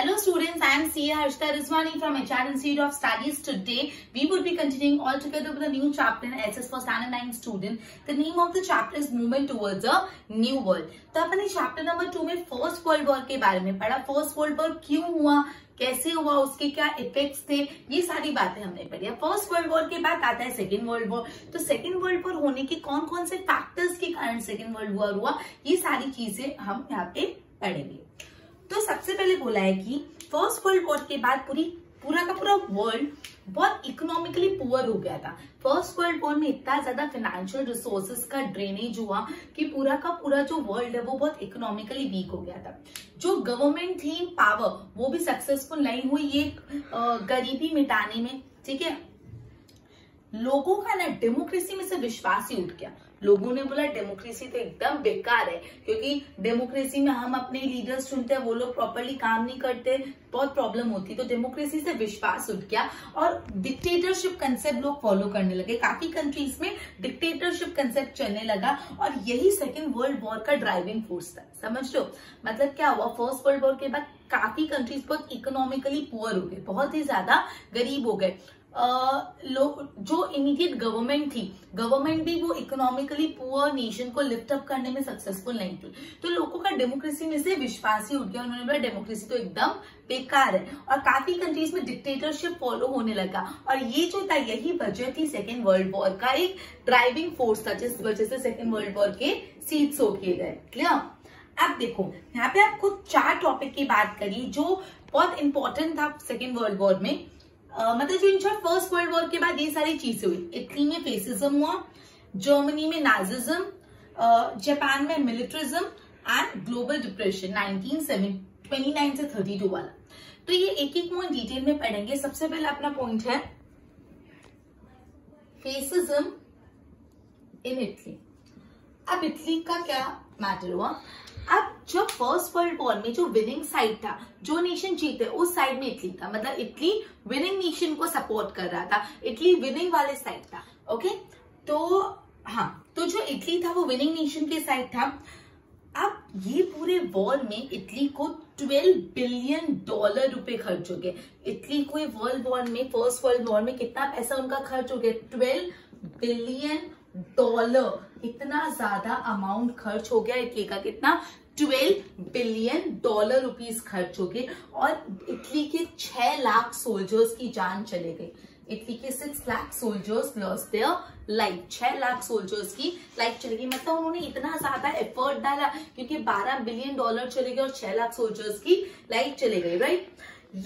Hello students, I am CA Harshita Rizwani from HR Institute of Studies. Today, we would be continuing all together with a new chapter in SS for Standard 9 student. The name of the chapter is Movement Towards a New World. तो अपन chapter number 2 में first world war के बारे में पढ़ा. First world war क्यों हुआ, कैसे हुआ, उसके क्या इफेक्ट्स थे, ये सारी बातें हमने पढ़ी. फर्स्ट वर्ल्ड वॉर के बाद आता है सेकेंड वर्ल्ड वॉर. तो सेकेंड वर्ल्ड वॉर होने के कौन कौन से फैक्टर्स के कारण सेकेंड वर्ल्ड वॉर हुआ, ये सारी चीजें हम यहाँ पे पढ़ेंगे. तो सबसे पहले बोला है कि फर्स्ट वर्ल्ड वॉर के बाद पूरा का पूरा वर्ल्ड बहुत इकोनॉमिकली पुअर हो गया था. फर्स्ट वर्ल्ड वॉर में इतना ज्यादा फाइनेंशियल रिसोर्सेज का ड्रेनेज हुआ कि पूरा का पूरा जो वर्ल्ड है वो बहुत इकोनॉमिकली वीक हो गया था. जो गवर्नमेंट थी इन पावर वो भी सक्सेसफुल नहीं हुई ये गरीबी मिटाने में. ठीक है, लोगों का ना डेमोक्रेसी में से विश्वास ही उठ गया. लोगों ने बोला डेमोक्रेसी तो एकदम बेकार है, क्योंकि डेमोक्रेसी में हम अपने लीडर्स चुनते हैं, वो लोग प्रॉपरली काम नहीं करते, बहुत प्रॉब्लम होती. तो डेमोक्रेसी से विश्वास उठ गया और डिक्टेटरशिप कंसेप्ट लोग फॉलो करने लगे. काफी कंट्रीज में डिक्टेटरशिप कंसेप्ट चलने लगा और यही सेकेंड वर्ल्ड वॉर का ड्राइविंग फोर्स था. समझ लो मतलब क्या हुआ, फर्स्ट वर्ल्ड वॉर के बाद काफी कंट्रीज बहुत इकोनॉमिकली पुअर हो गए, बहुत ही ज्यादा गरीब हो गए. जो इमीडिएट गवर्नमेंट थी, गवर्नमेंट भी वो इकोनॉमिकली पुअर नेशन को लिफ्ट अप करने में सक्सेसफुल नहीं थी. तो लोगों का डेमोक्रेसी में से विश्वास ही उठ गया. उन्होंने बोला डेमोक्रेसी तो एकदम बेकार है और काफी कंट्रीज में डिक्टेटरशिप फॉलो होने लगा. और ये जो था यही वजह थी सेकेंड वर्ल्ड वॉर का, एक ड्राइविंग फोर्स था जिस वजह से सेकेंड वर्ल्ड वॉर के सीट सो किए गए. क्लियर. अब देखो यहाँ पे आपको 4 टॉपिक की बात करी जो बहुत इंपॉर्टेंट था सेकेंड वर्ल्ड वॉर में. मतलब जो in short first world war के बाद ये सारी चीजें हुई. इटली में फेसिज्म हुआ, जर्मनी में नाजिज्म, जापान में मिलिट्रिज्म एंड ग्लोबल डिप्रेशन 1929 से 32 वाला. तो ये एक एक पॉइंट डिटेल में पढ़ेंगे. सबसे पहले अपना पॉइंट है फेसिज्म इन इटली. अब इटली का क्या मैटर हुआ, अब जब फर्स्ट वर्ल्ड वॉर में जो विनिंग साइड था, जो नेशन जीते उस साइड में इटली था. मतलब इटली विनिंग नेशन को सपोर्ट कर रहा था, इटली विनिंग वाले साइड था. ओके, तो हाँ, तो जो इटली था वो विनिंग नेशन के साइड था. अब ये पूरे वॉर में इटली को $12 बिलियन रुपए खर्च हो गए. इटली को वर्ल्ड वॉर में, फर्स्ट वर्ल्ड वॉर में कितना पैसा उनका खर्च हो गया, $12 बिलियन. इतना ज्यादा अमाउंट खर्च हो गया इटली का. कितना, $12 बिलियन रुपीस खर्च हो गए. और इटली के 6 लाख सोल्जर्स की जान चले गई. इटली के 6 lakh soldiers lost their life. 6 lakh soldiers की लाइफ चली गई. मतलब उन्होंने इतना ज्यादा एफर्ट डाला क्योंकि $12 बिलियन चले गए और 6 लाख सोल्जर्स की लाइफ चले गई. राइट.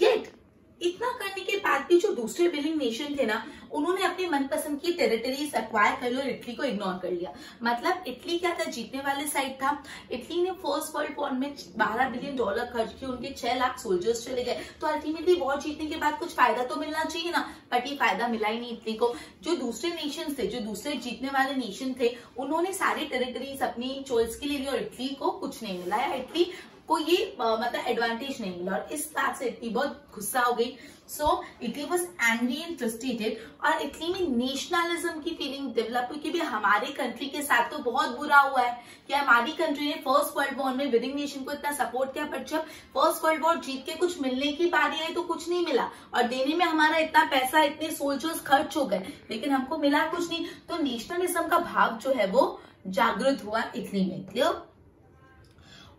येट इतना करने के बाद भी जो दूसरे विनिंग नेशन थे ना, उन्होंने अपने मनपसंद की टेरिटरीज एक्वायर कर ली और इटली को इग्नोर कर लिया. मतलब इटली क्या था, जीतने वाले साइड था. इटली ने फर्स्ट वर्ल्ड वॉर में $12 बिलियन खर्च किए, उनके 6 लाख सोल्जर्स चले गए. तो अल्टीमेटली वॉर जीतने के बाद कुछ फायदा तो मिलना चाहिए ना, बट ये फायदा मिला ही नहीं इटली को. जो दूसरे नेशन थे, जो दूसरे जीतने वाले नेशन थे, उन्होंने सारी टेरिटरीज अपनी चॉइस की ले ली और इटली को कुछ नहीं मिला. या इटली को ये मतलब एडवांटेज नहीं मिला और इस बात से इटली बहुत गुस्सा हो गई. So Italy was angry and frustrated और इटली में नेशनलिज्म की फीलिंग डेवलप हुई कि भी हमारे कंट्री के साथ तो बहुत बुरा हुआ है कि हमारी कंट्री ने फर्स्ट वर्ल्ड वॉर में विनिंग नेशन को इतना सपोर्ट किया, पर जब फर्स्ट वर्ल्ड वॉर जीत के कुछ मिलने की बारी आई तो कुछ नहीं मिला और देने में हमारा इतना पैसा, इतने सोल्जर्स खर्च हो गए लेकिन हमको मिला कुछ नहीं. तो नेशनलिज्म का भाव जो है वो जागृत हुआ इटली में. क्लियर.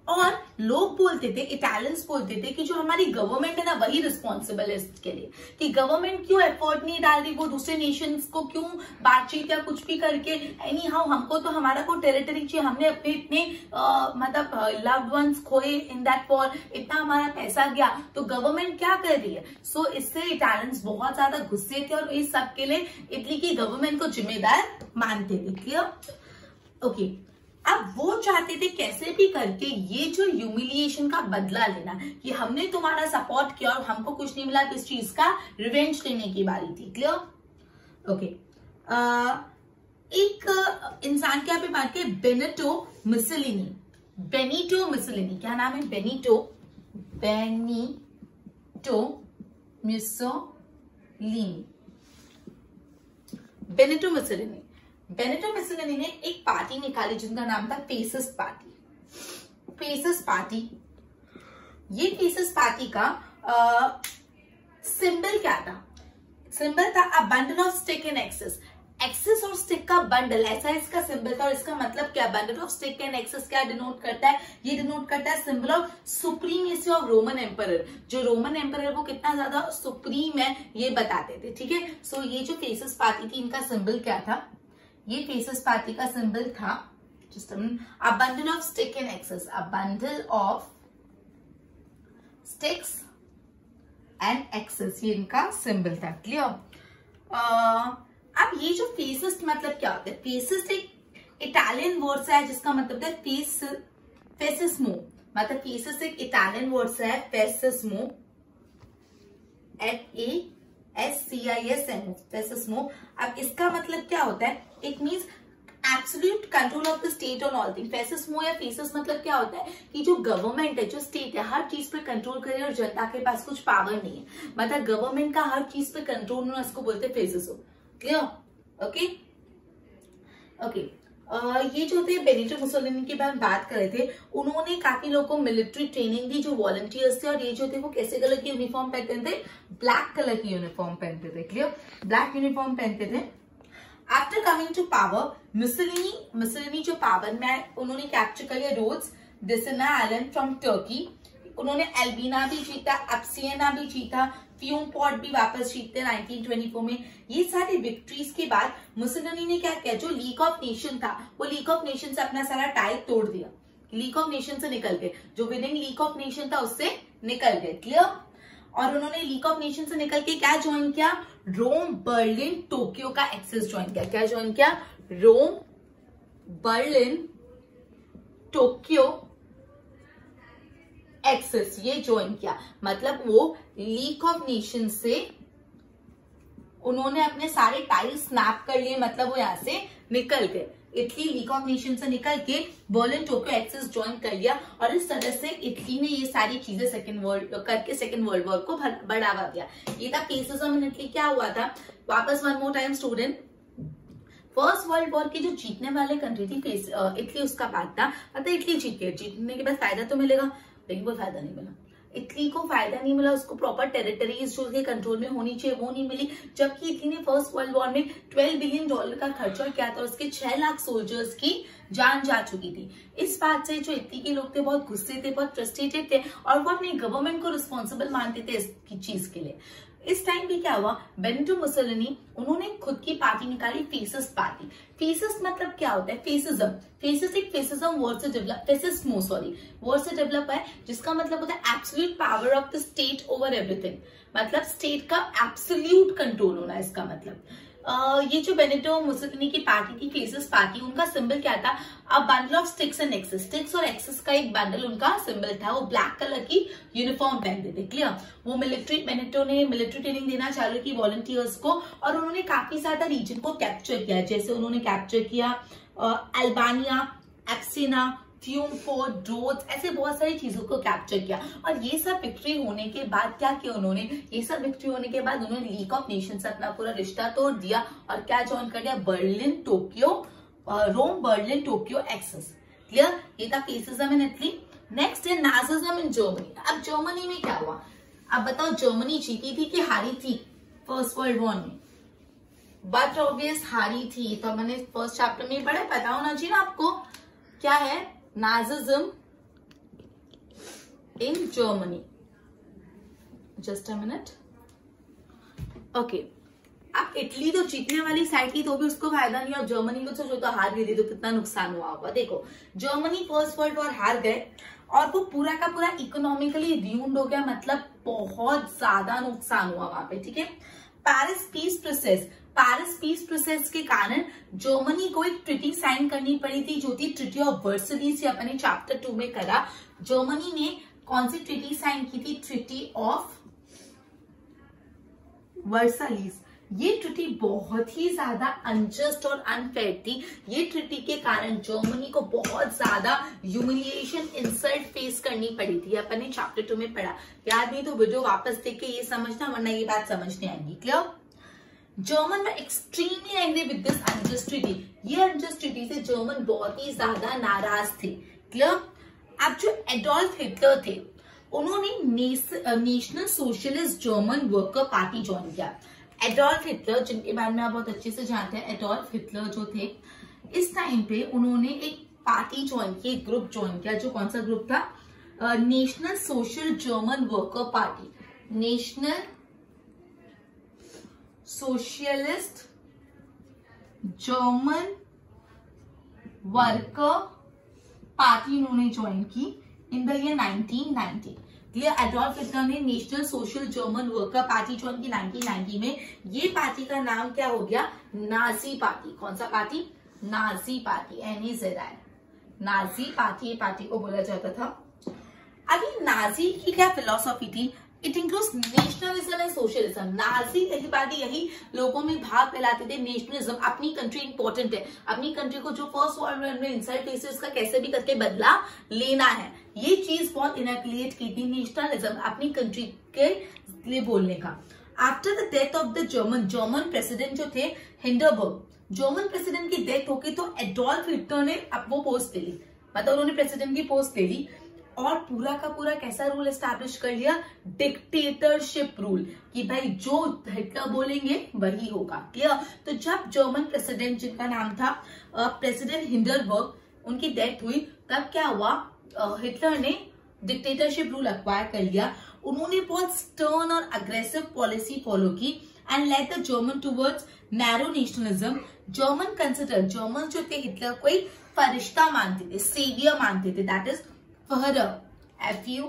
और लोग बोलते थे, इटालियंस बोलते थे कि जो हमारी गवर्नमेंट है ना वही रिस्पॉन्सिबल है इसके लिए, कि गवर्नमेंट क्यों एफर्ट नहीं डाल रही, वो दूसरे नेशंस को क्यों बातचीत या कुछ भी करके. एनी हाउ हमको तो हमारा को टेरिटरी चाहिए, हमने अपने इतने मतलब लव्ड वंस खोए इन दैट वॉर, इतना हमारा पैसा गया, तो गवर्नमेंट क्या कर रही है. सो इससे इटालियंस बहुत ज्यादा गुस्से थे और इस सब के लिए इटली की गवर्नमेंट को जिम्मेदार मानते थे. क्लियर. ओके. अब वो चाहते थे कैसे भी करके ये जो ह्यूमिलिएशन का बदला लेना, कि हमने तुम्हारा सपोर्ट किया और हमको कुछ नहीं मिला, तो इस चीज का रिवेंज लेने की बारी थी. क्लियर. ओके. एक इंसान के यहाँ पे बात करें, बेनिटो मुसोलिनी. बेनिटो मुसोलिनी, क्या नाम है, Benito Mussolini. Benito Mussolini. Benito Mussolini ने एक पार्टी निकाली जिनका नाम था फेसिस्ट पार्टी. फेसिस्ट पार्टी ये फेसिस्ट पार्टी का सिंबल क्या था? सिंबल था a bundle of stick and axes. Axes और स्टिक का बंडल, ऐसा इसका सिंबल था। और इसका मतलब क्या? Bundle of stick and axes क्या डिनोट करता है? ये डिनोट करता है symbol of supremacy of Roman emperor. जो रोमन एम्परर वो कितना ज्यादा सुप्रीम है ये बताते थे, ठीक है। सो ये जो फेसिस्ट पार्टी थी इनका सिंबल क्या था? ये फेसिस्ट पार्टी का सिंबल था just a bundle of stick and axes, a bundle of sticks and axes, ये इनका सिंबल था। क्लियर? अब ये जो फेसिस्ट मतलब क्या होता है? फेसिस्ट एक इटालियन वर्ड है जिसका मतलब है फेसिस्मो। मतलब फेसिस्ट एक इटालियन वर्ड है, फेसिस्मो, FASCISMO, फेसिस्मो। अब इसका मतलब क्या होता है? It means absolute control of the state on all thing. फेसिस्मो या फेसिस मतलब क्या होता है कि जो गवर्नमेंट है, जो स्टेट है, हर चीज पे कंट्रोल करे और जनता के पास कुछ पावर नहीं है। मतलब गवर्नमेंट का हर चीज पे कंट्रोल होना, इसको बोलते हैं फेसिसो। क्लियर? Okay okay. ये जो थे बेनिटो मुसोलिनी की बात कर रहे थे, उन्होंने काफी लोगों को मिलिट्री ट्रेनिंग दी जो वॉलंटियर्स थे। और ये जो थे वो कैसे कलर की यूनिफॉर्म पहनते थे? ब्लैक कलर की यूनिफॉर्म पहनते थे। क्लियर? ब्लैक यूनिफॉर्म पहनते थे। After coming to power, Mussolini जो पावर में उन्होंने कैप्चर कर लिया Rhodes, Dodecanese island from Turkey. उन्होंने एल्बिना भी जीता, अब्सियना भी जीता, फ्यूम पॉट भी वापस जीतते 1924 में। ये सारी विक्ट्रीज के बाद मुसोलिनी ने क्या किया? जो लीग ऑफ नेशन था वो लीग ऑफ नेशन से अपना सारा टाई तोड़ दिया। लीग ऑफ नेशन से निकल गए, जो विनिंग लीग ऑफ नेशन था उससे निकल गए। क्लियर? और उन्होंने लीग ऑफ नेशन से निकल के क्या ज्वाइन किया? रोम, बर्लिन, टोक्यो का एक्सेस ज्वाइन किया। क्या ज्वाइन किया? रोम, बर्लिन, टोक्यो एक्सेस, ये ज्वाइन किया। मतलब वो लीग ऑफ नेशन से उन्होंने अपने सारे टाइल स्नैप कर लिए, मतलब वो यहां से निकल गए। इटली लीग ऑफ नेशन से निकल के बर्लिन, टोक्यो एक्सेस ज्वाइन कर लिया। और इस तरह से इटली ने ये सारी चीजें सेकेंड वर्ल्ड वॉर को बढ़ावा दिया। ये था फेसिज्म इन इटली। क्या हुआ था? वापस one more time student, first world war की जो जीतने वाले कंट्री थी इटली, उसका बात था। मतलब इटली जीत गई, जीतने के बाद फायदा तो मिलेगा, लेकिन कोई फायदा नहीं मिला। इटली को फायदा नहीं मिला, उसको प्रॉपर टेरिटरीज जो उसके कंट्रोल में होनी चाहिए वो नहीं मिली। जबकि इटली ने फर्स्ट वर्ल्ड वॉर में $12 बिलियन का खर्चा किया था और उसके 6 लाख सोल्जर्स की जान जा चुकी थी। इस बात से जो इटली के लोग थे बहुत गुस्से थे, बहुत फ्रस्ट्रेटेड थे और वो अपनी गवर्नमेंट को रिस्पॉन्सिबल मानते थे इस चीज के लिए। इस टाइम पे क्या हुआ? बेनिटो मुसोलिनी उन्होंने खुद की पार्टी निकाली, फेसिस्ट पार्टी। फेसिस्ट मतलब क्या होता है? फेसिज्म। फेसिस्ट एक फेसिज्म वर्ड से डेवलप, फेसिस्मो सॉरी वर्ड से डेवलप है, जिसका मतलब होता है absolute power of the state over everything. मतलब स्टेट का एब्सोल्यूट कंट्रोल होना, इसका मतलब। ये जो बेनिटो मुसोलिनी की पार्टी थी, फेसिस्ट पार्टी, उनका सिंबल क्या था? A bundle of sticks and axes. Sticks और एक्सेस का एक बंडल उनका सिंबल था। वो ब्लैक कलर की यूनिफॉर्म पहनते थे। क्लियर? वो बेनिटो ने मिलिट्री ट्रेनिंग देना चालू की वॉलंटियर्स को और उन्होंने काफी ज्यादा रीजन को कैप्चर किया। जैसे उन्होंने कैप्चर किया अल्बानिया, एब्सिना, फ्यूम फोर्ट, रोड्स, ऐसे बहुत सारी चीजों को कैप्चर किया। और ये सब विक्ट्री होने के बाद क्या किया उन्होंने? ये सब विक्ट्री होने के बाद उन्होंने लीग ऑफ नेशन से अपना पूरा रिश्ता तोड़ दिया और क्या ज्वाइन कर दिया? Berlin, Tokyo, Rome, Berlin, Tokyo access. Clear? ये था फेसिज्म इन इटली। नेक्स्ट है नाजिज्म इन जर्मनी। अब जर्मनी में क्या हुआ? अब बताओ, जर्मनी जीती थी कि हारी थी फर्स्ट वर्ल्ड वॉर में? बट ऑब्वियस हारी थी। तो मैंने फर्स्ट चैप्टर में पढ़ा, पता होना चाहिए ना आपको। क्या है? Nazism in Germany. Just a minute. Okay, अब इटली तो जीतने वाली साइड थी तो भी उसको फायदा नहीं, और जर्मनी को जो तो हार गई थी तो कितना नुकसान हुआ होगा। देखो, जर्मनी फर्स्ट वर्ल्ड वॉर हार गए और वो पूरा का पूरा इकोनॉमिकली र्यून्ड हो गया। मतलब बहुत ज्यादा नुकसान हुआ वहां पे। ठीक है? पेरिस पीस प्रोसेस के कारण जर्मनी को एक ट्रीटी साइन करनी पड़ी थी, जो थी ट्रीटी ऑफ वर्सलीज। ये अपने चैप्टर 2 में करा। जर्मनी ने कौन सी ट्रीटी साइन की थी? Treaty of Versailles. ये ट्रीटी बहुत ही ज्यादा अनजस्ट और अनफेयर थी। ये ट्रीटी के कारण जर्मनी को बहुत ज्यादा ह्यूमिलिएशन, इंसल्ट फेस करनी पड़ी थी। अपन ने चैप्टर 2 में पढ़ा। याद नहीं तो वीडियो वापस देख के ये समझना, वरना ये बात समझ नहीं आएगी। Clear? German were extremely angry with this unjust treaty. ये अनजस्ट ट्रीटी से जर्मन बहुत ही ज्यादा नाराज थे। क्लियर? अब जो एडोल्फ हिटलर थे उन्होंने national socialist German worker party join किया। एडोल्फ हिटलर, जिनके बारे में आप बहुत अच्छे से जानते हैं, एडोल्फ हिटलर जो थे, इस टाइम पे उन्होंने एक पार्टी ज्वाइन की, एक ग्रुप ज्वाइन किया। जो कौन सा ग्रुप था? National social German worker party, national socialist German worker party उन्होंने ज्वाइन की in the year 1990। Adolf Hitler ने national social German worker party join की 1990 में। ये पार्टी का नाम क्या हो गया? Nazi party. कौन सा party? Nazi party, NAZI, Nazi party. ये पार्टी को बोला जाता था। अभी नाजी की क्या फिलोसॉफी थी? It includes nationalism and socialism. Nazi यही पार्टी यही लोगों में भाव फैलाते थे, नेशनलिज्म, अपनी कंट्री इंपॉर्टेंट है, अपनी कंट्री को जो फर्स्ट वर्ल्ड में इंसल्ट फेस है उसका कैसे भी करके बदला लेना है, ये चीज बहुत इनक्लेट की थी, नेशनलिज्म, अपनी कंट्री के लिए बोलने का। After the death of the German president जो थे हिंडरबर्ग, जर्मन प्रेसिडेंट की डेथ हो गई तो एडोल्फ हिटलर ने अब वो पोस्ट ले ली, मतलब उन्होंने प्रेसिडेंट की पोस्ट ले ली और पूरा का पूरा कैसा रूल एस्टैब्लिश कर लिया? डिक्टेटरशिप रूल, कि भाई जो हिटलर बोलेंगे वही होगा। क्लियर? तो जब जर्मन प्रेसिडेंट, जिनका नाम था प्रेसिडेंट हिंडरबर्ग, उनकी डेथ हुई, तब क्या हुआ? हिटलर ने डिक्टेटरशिप रूल अक्वायर कर लिया। उन्होंने बहुत स्टर्न और अग्रेसिव पॉलिसी फॉलो की and led the German towards narrow nationalism. German जो थे हिटलर को एक फरिश्ता मानते थे, सेवियर मानते थे, दैट इज फहरर, FU,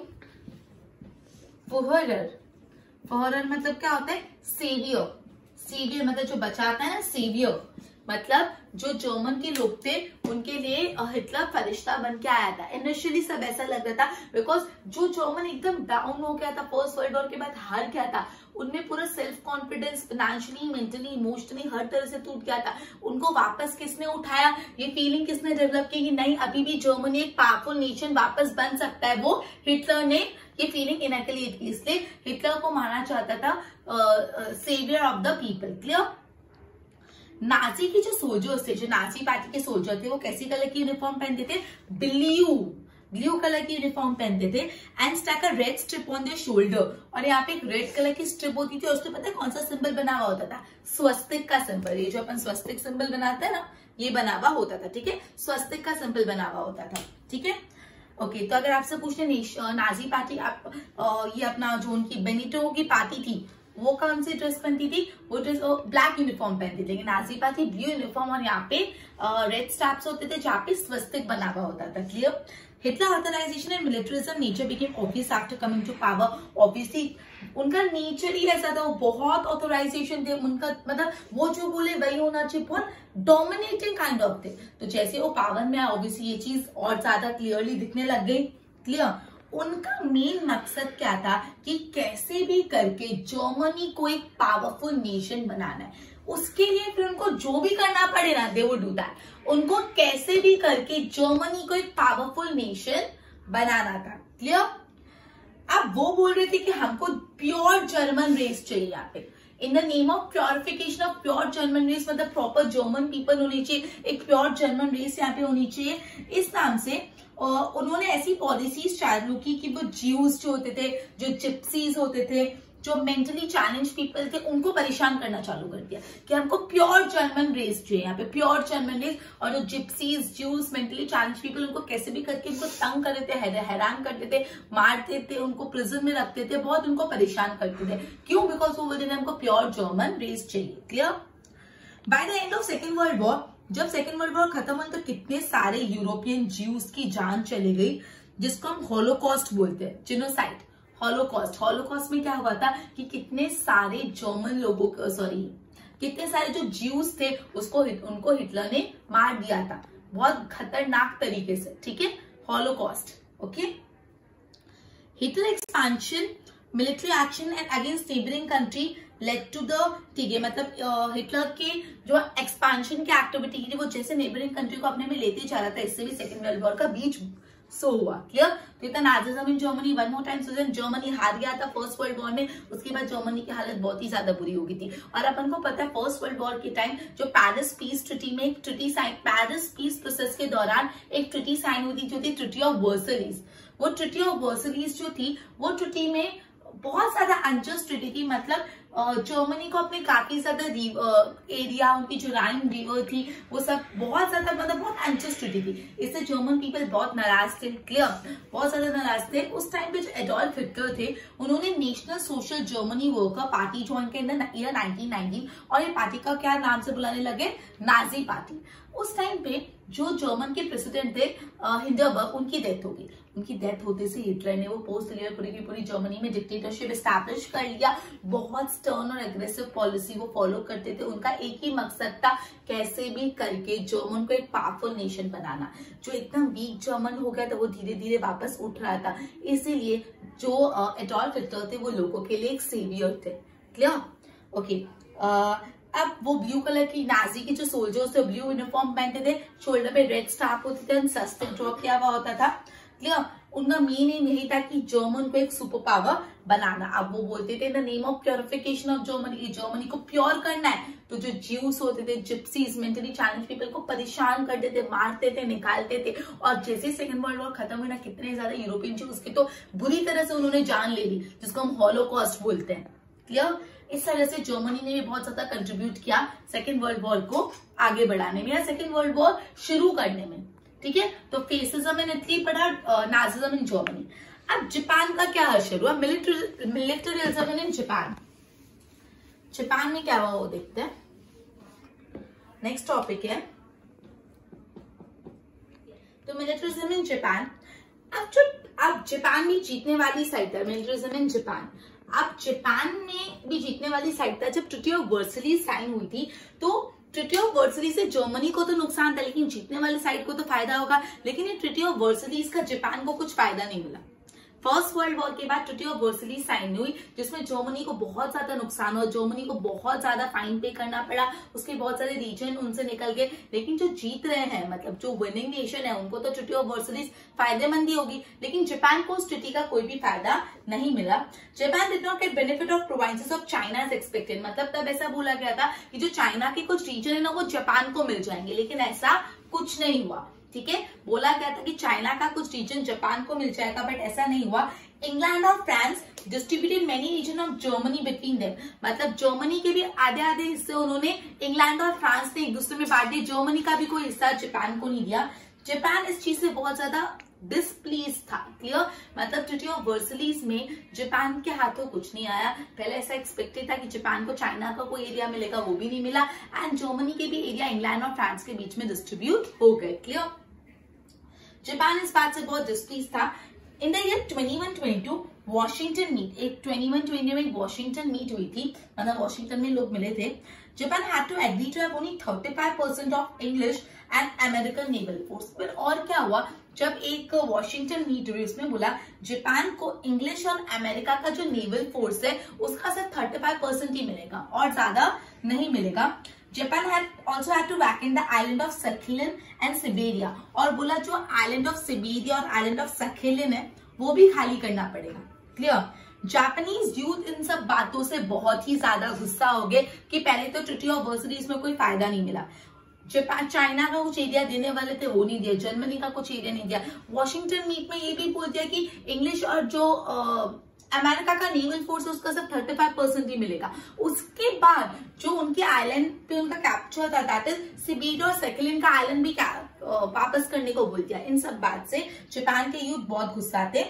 फहरर मतलब क्या होता है? सेवियर मतलब जो बचाता है ना, सेवियर मतलब जो जर्मन के लोग थे उनके लिए हिटलर फरिश्ता बन के आया था। इनिशियली सब ऐसा लग रहा था, बिकॉज जो जर्मन एकदम डाउन हो गया था, फर्स्ट वर्ल्ड वॉर के बाद हार गया था, उनमें पूरा self confidence financially, mentally, emotionally हर तरह से टूट गया था। उनको वापस किसने उठाया? ये फीलिंग किसने डेवलप की कि नहीं, अभी भी जर्मनी एक पावरफुल नेशन वापस बन सकता है? वो हिटलर ने ये फीलिंग इनक्लेट की, इसलिए हिटलर को माना चाहता था saviour of the people. Clear? Nazi की जो सोल्जर्स थे, जो नाजी पार्टी के सोल्जर थे, वो कैसी कलर की यूनिफॉर्म पहनते थे? ब्लू कलर की यूनिफॉर्म पहनते थे and stack a red strip on their shoulder. और यहाँ पे एक रेड कलर की स्ट्रिप होती थी और उसमें पता है कौन सा सिंबल बना हुआ होता था? स्वस्तिक का सिंबल। ये जो अपन स्वस्तिक सिंबल बनाते हैं ना, ये बना हुआ होता था। ठीक है, स्वस्तिक का सिंबल बना हुआ होता था। ठीक है, ओके। तो अगर आपसे पूछे नाजी पार्टी, आप ये अपना जो उनकी बेनिटो की पार्टी थी, वो कौन सी ड्रेस पहनती थी? वो ड्रेस ब्लैक यूनिफॉर्म पहनती थी, लेकिन नाजी पार्टी ब्लू यूनिफॉर्म और यहाँ पे रेड स्ट्रैप्स होते थे जहाँ पे स्वस्तिक बना हुआ होता था। Clear? Hitler organisation and militarism nature became obvious after coming to power. Obviously उनका नेचर ही ऐसा था, वो बहुत ऑथराइजेशन थे उनका, मतलब वो जो बोले वही होना चाहिए, बहुत डोमिनेटिंग काइंड ऑफ थे। तो जैसे वो पावर में आए, ऑब्वियसली ये चीज और ज्यादा क्लियरली दिखने लग गई। क्लियर? उनका मेन मकसद क्या था कि कैसे भी करके जर्मनी को एक पावरफुल नेशन बनाना है। उसके लिए फिर उनको जो भी करना पड़े ना, दे वुड डू दैट। उनको कैसे भी करके जर्मनी को एक पावरफुल नेशन बनाना था। क्लियर? अब वो बोल रहे थे कि हमको प्योर जर्मन रेस चाहिए यहाँ पे, in the name of purification of pure German race, मतलब प्रॉपर जर्मन पीपल होनी चाहिए, एक प्योर जर्मन रेस यहाँ पे होनी चाहिए। इस नाम से उन्होंने ऐसी पॉलिसीज चालू की कि वो ज्यूज जो होते थे, जो जिप्सीज होते थे, जो मेंटली चैलेंज पीपल थे, उनको परेशान करना चालू कर दिया कि हमको प्योर जर्मन रेस चाहिए यहाँ पे, प्योर जर्मन रेस। और जो gypsies, Jews, mentally challenge people, उनको कैसे भी करके उनको तंग करते थे, हैरान करते थे, मारते थे, उनको प्रिजन में रखते थे, बहुत उनको परेशान करते थे। क्यों? बिकॉज वो बोलते थे हमको प्योर जर्मन रेस चाहिए। Clear? By the end of second world war, जब सेकेंड वर्ल्ड वॉर खत्म हुआ तो कितने सारे यूरोपियन ज्यूज की जान चली गई, जिसको हम हॉलोकॉस्ट बोलते हैं, जेनोसाइड। हॉलोकॉस्ट में क्या हुआ था कि कितने सारे जर्मन लोगों को, कितने सारे जो ज्यूज थे उनको हिटलर ने मार दिया था, बहुत खतरनाक तरीके से। ठीक है, Holocaust. Okay. Hitler expansion, military action and against neighbouring country led to the, ठीक है, मतलब हिटलर के जो एक्सपांशन की एक्टिविटी थी वो जैसे नेबरिंग कंट्री को अपने में लेते जा रहा था, इससे भी सेकेंड वर्ल्ड वॉर का बीच सो हुआ। क्लियर? तो इतना Nazism in Germany, one more time सुजन, जर्मनी हार गया था फर्स्ट वर्ल्ड वॉर में, उसके बाद जर्मनी की हालत बहुत ही ज्यादा बुरी हो गई थी। और अपन को पता है फर्स्ट वर्ल्ड वॉर के टाइम जो पेरिस पीस ट्रीटी में एक treaty sign, Paris peace process के दौरान एक ट्रीटी साइन हुई थी जो थी ट्रीटी ऑफ वर्सलीज। वो ट्रिटी ऑफ वर्सलीज जो थी, वो ट्रिटी में बहुत ज्यादा अनजस्ट ट्रिटी थी। मतलब जर्मनी को अपने काफी ज्यादा एरिया, उनकी जो राइन रिवर थी, वो सब बहुत ज्यादा मतलब बहुत अनजस्ट ट्रिटी थी। इससे जर्मन पीपल बहुत नाराज थे, क्लियर, बहुत ज्यादा नाराज थे। उस टाइम पे जो एडोल्फ हिटलर थे, उन्होंने national social Germany worker party join किया इन द ईयर 1919, और ये पार्टी का क्या नाम से बुलाने लगे, नाजी पार्टी। उस टाइम पे जो जर्मन के प्रेसिडेंट थे हिंडरबर्ग, उनकी डेथ हो गई। उनकी डेथ होते से हिटलर ने वो पोस्ट लिया, पूरी की पूरी जर्मनी में डिक्टेटरशिप एस्टैब्लिश कर लिया। बहुत स्टर्न और एग्रेसिव पॉलिसी वो फॉलो करते थे। उनका एक ही मकसद था, कैसे भी करके जर्मन को एक पावरफुल नेशन बनाना। जो एकदम वीक जर्मन हो गया था, वो धीरे धीरे वापस उठ रहा था। इसीलिए जो एडोल्फ हिटलर थे, वो लोगों के लिए एक सेवियर थे, क्लियर, ओके। अब वो ब्लू कलर की नाजी के जो सोल्जर्स थे, ब्लू यूनिफॉर्म पहनते थे, शोल्डर पे रेड स्टार होते थे, सस्ते ड्रॉ किया हुआ होता था, क्लियर। उनका मेन एम यही था कि जर्मन को एक सुपर पावर बनाना। अब वो बोलते थे the name of purification of Germany, Germany को प्योर करना है। तो जो ज्यूस होते थे, जिप्सीज, मेंटली चैलेंज पीपल को परेशान करते थे, मारते थे, निकालते थे। और जैसे सेकंड वर्ल्ड वॉर खत्म हुआ ना, कितने ज्यादा यूरोपियन ज्यूस की तो बुरी तरह से उन्होंने जान ले ली, जिसको हम हॉलोकॉस्ट बोलते हैं, क्लियर। इस तरह से जर्मनी ने भी बहुत ज्यादा कंट्रीब्यूट किया सेकेंड वर्ल्ड वॉर को आगे बढ़ाने में या सेकेंड वर्ल्ड वॉर शुरू करने में, ठीक है। तो फेसिज्म इन इटली पढ़ा, नाजिज्म इन जर्मनी। अब जापान का क्या असर हुआ, मिलिटरिज्म इन जापान। जापान में क्या हुआ वो देखते हैं। नेक्स्ट टॉपिक है तो मिलिटरिज्म इन जापान। अब जापान में जीतने वाली साइड है मिलिटरिज्म इन जापान। अब जापान में भी जीतने वाली साइड था। जब ट्रीटी ऑफ वर्सली साइन हुई थी, तो ट्रीटी ऑफ वर्सली से जर्मनी को तो नुकसान था, लेकिन जीतने वाली साइड को तो फायदा होगा। लेकिन ये ट्रीटी ऑफ वर्सली का जापान को कुछ फायदा नहीं मिला। फर्स्ट वर्ल्ड वॉर के बाद ट्रीटी ऑफ वर्सली साइन हुई, जिसमें जर्मनी को बहुत ज्यादा नुकसान हुआ, जर्मनी को बहुत ज्यादा फाइन पे करना पड़ा, उसके बहुत सारे रीजन उनसे निकल गए। लेकिन जो जीत रहे हैं, मतलब जो विनिंग नेशन है, उनको तो ट्रीटी ऑफ वर्सली फायदेमंद ही होगी। लेकिन जापान को उस ट्रीटी का कोई भी फायदा नहीं मिला। Japan did not get benefit of provinces of China as expected. मतलब तब ऐसा बोला गया था कि जो चाइना के कुछ रीजन है ना, वो जापान को मिल जाएंगे, लेकिन ऐसा कुछ नहीं हुआ, ठीक है। बोला गया था कि चाइना का कुछ रीजन जापान को मिल जाएगा, बट ऐसा नहीं हुआ। इंग्लैंड और France distributed many region of Germany between them. मतलब जर्मनी के भी आधे आधे हिस्से उन्होंने इंग्लैंड और फ्रांस ने एक दूसरे में बांट दिए। जर्मनी का भी कोई हिस्सा जापान को नहीं दिया। जापान इस चीज से बहुत ज्यादा डिसप्लीज था, क्लियर। मतलब ट्रीटी ऑफ वर्सलीज में जापान के हाथों कुछ नहीं आया। पहले ऐसा एक्सपेक्टेड था कि जापान को चाइना का कोई एरिया मिलेगा, वो भी नहीं मिला। एंड जर्मनी के भी एरिया इंग्लैंड और फ्रांस के बीच में डिस्ट्रीब्यूट हो गए, क्लियर। जापान इस बात से बहुत डिसप्लीज था। In the year 2122 Washington meet, एक 2120 में वॉशिंगटन मीट हुई थी, मतलब वॉशिंगटन में लोग मिले थे। Japan had to agree to have only 35% of English and American naval force. फिर और क्या हुआ, जब एक वॉशिंगटन मीट हुई, उसमें बोला जापान को इंग्लिश और अमेरिका का जो नेवल फोर्स है उसका सिर्फ 35% ही मिलेगा और ज्यादा नहीं मिलेगा। Japan had also had to vacate the island of Sakhalin and Siberia, और बोला जो आइलैंड ऑफ सिबेरिया और आइलैंड ऑफ सखेलिन है वो भी खाली करना पड़ेगा, क्लियर। जापानीज यूथ इन सब बातों से बहुत ही ज्यादा गुस्सा हो गए कि पहले तो ट्रीटी ऑफ वर्सलीज में कोई फायदा नहीं मिला। जापान चाइना का कुछ एरिया देने वाले थे, वो नहीं दिया। जर्मनी का कुछ एरिया नहीं दिया। वॉशिंगटन मीट में ये भी बोल दिया कि इंग्लिश और जो अमेरिका का नेवल फोर्स उसका सिर्फ 35% ही मिलेगा। उसके बाद जो उनके आइलैंड पे उनका कैप्चर था, दैट इज सिबेरिया और सखेलिन का आइलैंड भी वापस करने को बोल दिया। इन सब बात से जापान के यूथ बहुत गुस्सा थे।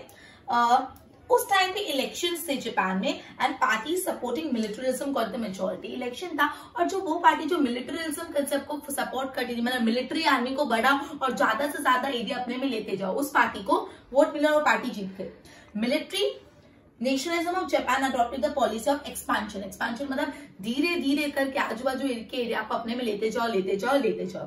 उस टाइम पे इलेक्शंस थे जापान में and party supporting militarism got the majority. Election था और जो वो पार्टी जो मिलिटरिज्म कंसेप्ट को सपोर्ट करती थी, मतलब मिलिट्री आर्मी को बढ़ा और ज्यादा से ज्यादा एरिया अपने में लेते जाओ, उस पार्टी को वोट मिला और पार्टी जीत गई। Military nationalism of Japan adopted the policy of expansion. Expansion मतलब धीरे धीरे करके आजू बाजू के एरिया को अपने में लेते जाओ,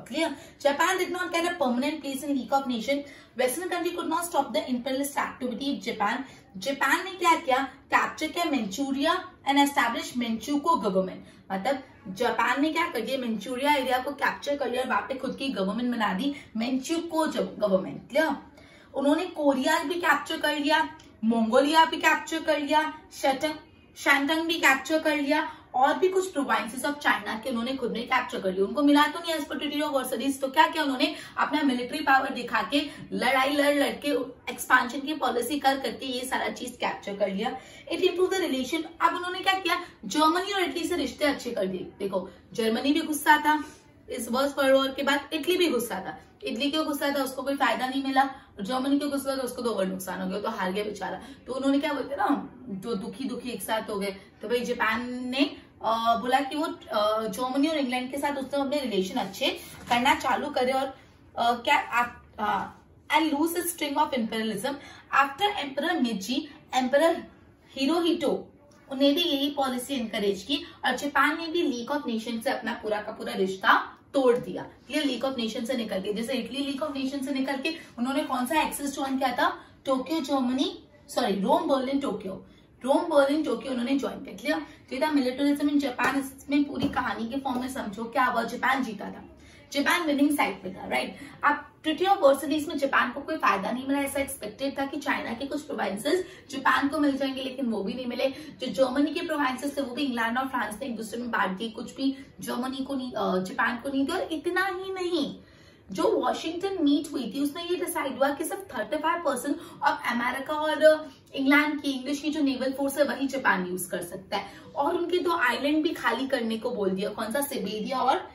clear. Japan did not get a permanent place in league of nation. Western country could not stop the imperialist activity of Japan. Japan ने क्या किया, कैप्चर किया मंचूरिया एंड एस्टैब्लिश मंचूको गवर्नमेंट। मतलब जापान ने क्या कर दिया, मंचूरिया एरिया को कैप्चर कर लिया और वहां पे खुद की गवर्नमेंट बना दी, मंचूको गवर्नमेंट, क्लियर। उन्होंने कोरिया भी कैप्चर कर लिया, मंगोलिया भी कैप्चर कर लिया, शैंटंग भी कैप्चर कर लिया और भी कुछ प्रोविंसेस ऑफ चाइना के उन्होंने खुद में कैप्चर कर लिया। उनको मिला तो नहीं as per treaty of Versailles, तो क्या किया उन्होंने अपना मिलिट्री पावर दिखा के लड़ाई लड़ के एक्सपांशन की पॉलिसी करके ये सारा चीज कैप्चर कर लिया। It improve the relation. अब उन्होंने क्या किया, जर्मनी और इटली से रिश्ते अच्छे कर दिए। देखो जर्मनी भी गुस्सा था इस फर्स्ट वर्ल्ड वॉर के बाद, इटली भी गुस्सा था। इटली क्यों गुस्सा था, उसको कोई फायदा नहीं मिला, जर्मनी क्यों गुस्सा था, उसको तो और नुकसान हो गया, तो हार गया बेचारा। तो उन्होंने क्या बोलते ना, जो दुखी एक साथ हो गए, तो भाई जापान ने बोला कि वो जर्मनी और इंग्लैंड के साथ उस समय अपने रिलेशन अच्छे करना चालू करे और and lose the string of imperialism. After emperor मेजी, एम्परर हिरोहितो उन्हें भी यही पॉलिसी एनकरेज की और जापान ने भी लीग ऑफ नेशन से अपना पूरा का पूरा रिश्ता तोड़ दिया। क्लियर, लीग ऑफ नेशन से निकल के, जैसे इटली लीग ऑफ नेशन से निकल के उन्होंने कौन सा एक्सेस ज्वाइन किया था, Tokyo Germany, sorry Rome Berlin Tokyo, Rome Berlin Tokyo उन्होंने ज्वाइन किया। क्लियर, तो था मिलिटरिज्म इन जापान। इसमें पूरी कहानी के फॉर्म में समझो क्या हुआ, जापान जीता था, जापान विनिंग साइड पे था, राइट। अब ट्रीटी ऑफ वर्साइल्स में जापान को कोई फायदा नहीं मिला। ऐसा एक्सपेक्टेड था कि चाइना के कुछ प्रोविंसेस जापान को मिल जाएंगे, लेकिन वो भी नहीं मिले। जो जर्मनी के प्रोविंसेस थे वो भी इंग्लैंड और फ्रांस ने एक दूसरे में बांट दिए, कुछ भी जर्मनी को नहीं, जापान को नहीं दिया। और इतना ही नहीं, जो वॉशिंगटन मीट हुई थी उसमें ये डिसाइड हुआ कि सिर्फ 35% ऑफ अमेरिका और इंग्लैंड की इंग्लिश की जो नेवल फोर्स है वही जापान यूज कर सकता है। और उनके 2 आइलैंड भी खाली करने को बोल दिया, कौन सा, सिबेरिया और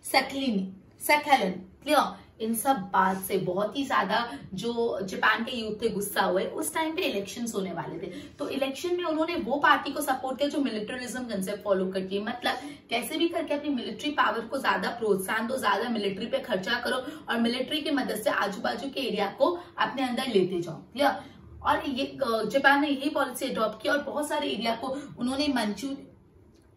सैखलिन। क्लियर, इन सब बात से बहुत ही ज्यादा जो जापान के यूथ थे गुस्सा हुए। उस टाइम पे इलेक्शंस होने वाले थे, तो इलेक्शन में उन्होंने वो पार्टी को सपोर्ट किया जो मिलिटरिज्म कंसेप्ट फॉलो करती है। मतलब कैसे भी करके अपनी मिलिट्री पावर को ज्यादा प्रोत्साहन दो, ज्यादा मिलिट्री पे खर्चा करो और मिलिट्री की मदद से आजू बाजू के एरिया को अपने अंदर लेते जाओ। क्लियर, और ये जापान ने यही पॉलिसी अडॉप्ट की और बहुत सारे एरिया को उन्होंने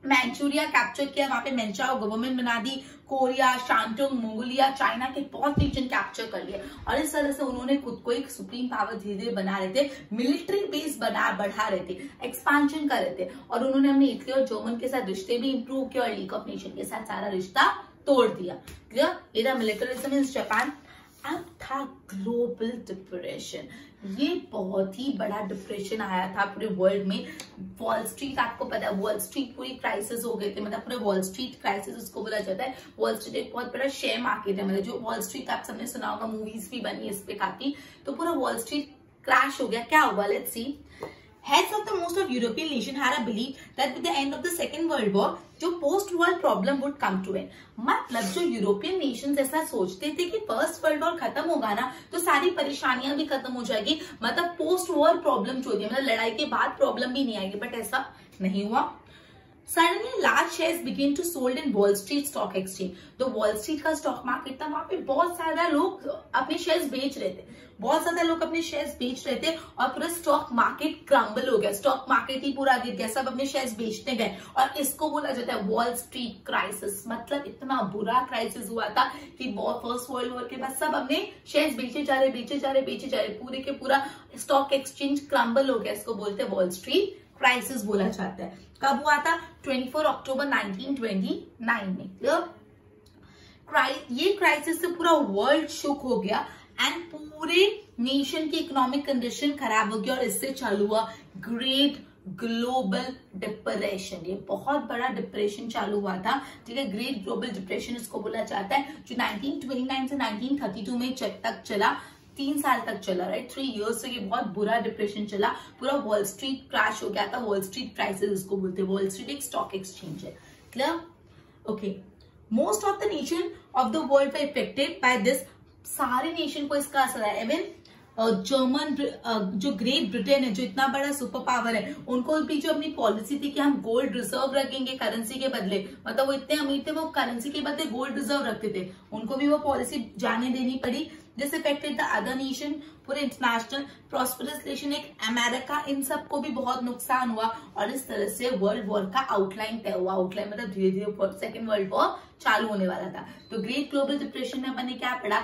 मैंचूरिया कैप्चर किया, वहां पे मेंचाओ गवर्नमेंट बना दी, कोरिया, शांतोंग, मंगोलिया, चाइना के बहुत रीजन कैप्चर कर लिए। और इस तरह से उन्होंने खुद को एक सुप्रीम पावर धीरे धीरे बना रहे थे, मिलिट्री बेस बढ़ा रहे थे, एक्सपांशन कर रहे थे। और उन्होंने अपने इटली और जर्मन के साथ रिश्ते भी इंप्रूव किया और लीग ऑफ नेशन के साथ सारा रिश्ता तोड़ दिया। क्लियर, ये था मिलिटरिज्म इन जापान। अब था ग्लोबल डिप्रेशन। ये बहुत ही बड़ा डिप्रेशन आया था पूरे वर्ल्ड में। वॉल स्ट्रीट, आपको पता है वॉल स्ट्रीट पूरी क्राइसिस हो गई थी, मतलब पूरे वॉल स्ट्रीट क्राइसिस उसको बोला जाता है। वॉल स्ट्रीट एक बहुत बड़ा शेयर मार्केट है, मतलब जो वॉल स्ट्रीट आप सबने सुना होगा, मूवीज भी बनी इस पे काफी। तो पूरा वॉल स्ट्रीट क्रैश हो गया। क्या हुआ, let's see. Heads of the most of European nation had a belief that with the end of the Second World War, जो post war problem would come to end। मतलब जो European Nations ऐसा सोचते थे कि फर्स्ट वर्ल्ड वॉर खत्म होगा ना तो सारी परेशानियां भी खत्म हो जाएगी, मतलब पोस्ट वॉर प्रॉब्लम जो होती है, मतलब लड़ाई के बाद प्रॉब्लम भी नहीं आएगी, बट ऐसा नहीं हुआ। Suddenly large shares began to sold in Wall Street Stock Exchange। तो वॉल स्ट्रीट का स्टॉक मार्केट था, वहां पे बहुत सारा लोग अपने शेयर्स बेच रहे थे, बहुत ज्यादा लोग अपने शेयर्स बेच रहे थे और पूरा स्टॉक मार्केट क्रम्बल हो गया, स्टॉक मार्केट ही पूरा गिर गया, सब अपने शेयर्स बेचने गए। और इसको बोला जाता है वॉल स्ट्रीट क्राइसिस। मतलब इतना बुरा क्राइसिस हुआ था कि फर्स्ट वर्ल्ड वॉर के बाद सब अपने शेयर्स बेचे जा रहे, पूरे के पूरा स्टॉक एक्सचेंज क्रम्बल हो गया। इसको बोलते हैं वॉल स्ट्रीट क्राइसिस बोला जाता है। कब हुआ था, 24 अक्टूबर 1929 में। ये क्राइसिस से पूरा वर्ल्ड शुक हो गया एंड पूरे नेशन की इकोनॉमिक कंडीशन खराब हो गई और इससे चालू हुआ ग्रेट ग्लोबल डिप्रेशन। ये बहुत बड़ा डिप्रेशन चालू हुआ था, ठीक है, ग्रेट ग्लोबल डिप्रेशन इसको बोला जाता है, जो 1929 से 1932 में तक चला, 3 साल तक चला, राइट, 3 इयर्स तक ये बहुत बुरा डिप्रेशन चला। पूरा वॉल स्ट्रीट क्रैश हो गया था, वॉल स्ट्रीट क्राइसिस इसको बोलते हैं। वॉल स्ट्रीट एक स्टॉक एक्सचेंज है। Clear, okay. Most of the nation of the world were affected by this. सारे नेशन को इसका असर है। इवन जर्मन, जो ग्रेट ब्रिटेन है, जो इतना बड़ा सुपर पावर है, उनको भी जो अपनी पॉलिसी थी कि हम गोल्ड रिजर्व रखेंगे करेंसी के बदले, मतलब वो इतने अमीर थे वो करेंसी के बदले गोल्ड रिजर्व रखते थे, उनको भी वो पॉलिसी जाने देनी पड़ी। This affected the other nation, पूरे इंटरनेशनल प्रॉस्परस नेशन, एक अमेरिका, इन सबको भी बहुत नुकसान हुआ। और इस तरह से वर्ल्ड वॉर का आउटलाइन तय हुआ। आउटलाइन मतलब धीरे धीरे सेकेंड वर्ल्ड वॉर चालू होने वाला था। तो ग्रेट ग्लोबल डिप्रेशन में मैंने क्या पढ़ा,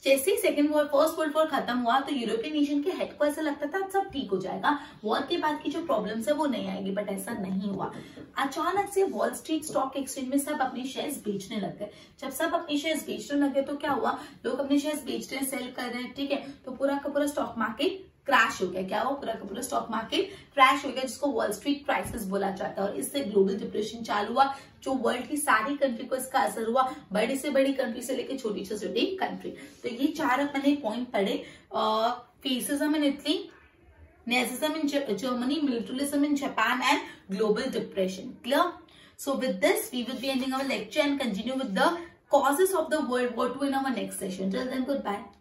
जैसे ही फर्स्ट वर्ल्ड वॉर खत्म हुआ तो यूरोपियन नेशन के हेड को ऐसा लगता था सब ठीक हो जाएगा, वॉर के बाद की जो प्रॉब्लम्स है वो नहीं आएगी, बट ऐसा नहीं हुआ। अचानक से वॉल स्ट्रीट स्टॉक एक्सचेंज में सब अपने शेयर्स बेचने लग गए। जब सब अपने शेयर्स बेचने लगे तो क्या हुआ, लोग अपने शेयर्स बेच रहे हैं, सेल कर रहे हैं, ठीक है, तो पूरा का पूरा स्टॉक मार्केट क्रैश हो गया। क्या हुआ? पूरा का पूरा स्टॉक मार्केट क्रैश हो गया, जिसको वॉल स्ट्रीट क्राइसिस बोला जाता है। और इससे ग्लोबल डिप्रेशन चालू हुआ, जो वर्ल्ड की सारी कंट्री को इसका असर हुआ, बड़ी से बड़ी कंट्री से लेकर छोटी से छोटी कंट्री। तो ये 4 अपने पॉइंट पढ़े, fascism in Italy, Nazism in Germany, militarism in Japan, and global depression. Clear? So with this, we will be ending our lecture and continue with the causes of the World War II in our next session. Till then, goodbye.